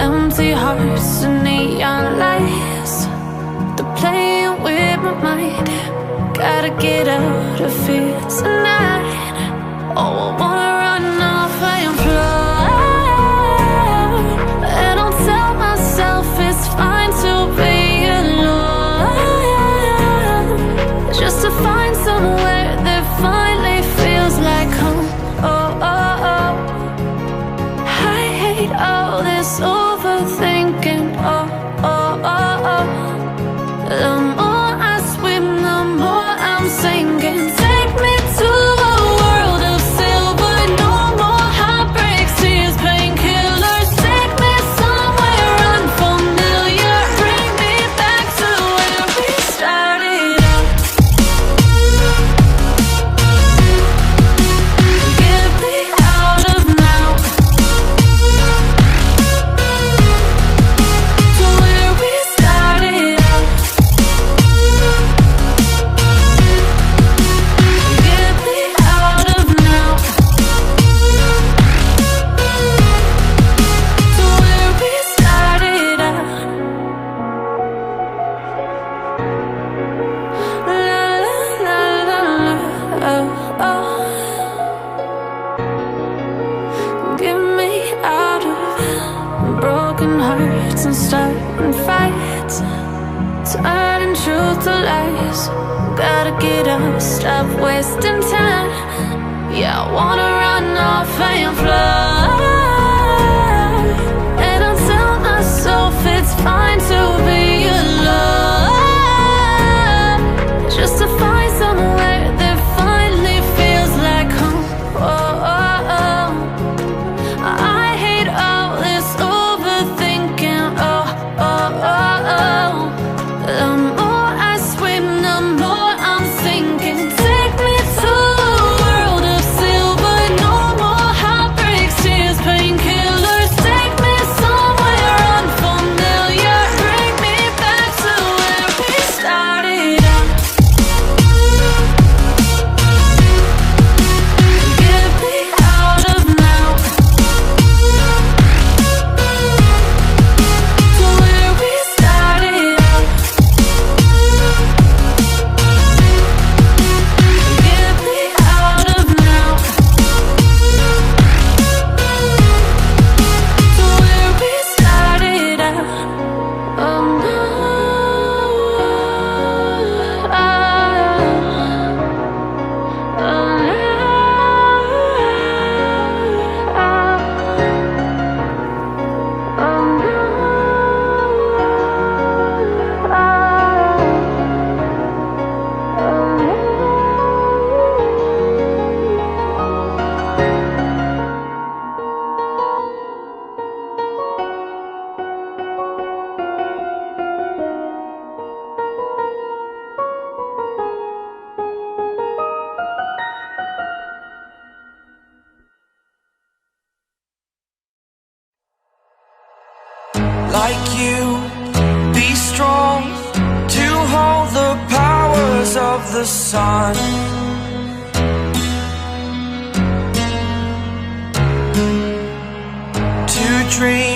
Empty hearts and neon lights, they're playing with my mind. Gotta get out of here tonight. Oh, I wanna run off and fly, and I'll tell myself it's fine to be alone, just to find somewhere that finally feels like home. Oh, oh, oh. I hate all this overthinking. Oh, oh, oh, oh. The more I swim, the more I'm sinking. Take me to a world of silver. No more heartbreaks, tears, painkillers. Take me somewhere unfamiliar. Bring me back to where we started out. Get me out of now, to where we started out. Get me out of now, to where we started out. La la la la la, oh, oh. Get me out of broken hearts and starting fights, turning truth to lies. Gotta get up, stop wasting time. Yeah, I wanna run off and fly, and I'll tell myself it's fine to be alone, just to find somewhere that finally feels like home. Oh, oh, oh. I hate all this overthinking. Oh, oh, oh, oh. The more I swim, the more I'm sinking. Take me to a world of silver. No more heartbreaks, tears, painkillers. Take me somewhere unfamiliar. Bring me back to where we started out. Get me out of now, to where we started out. Get me out of now, to where we started out. Oh no, oh like you, be strong to hold the powers of the sun. To dream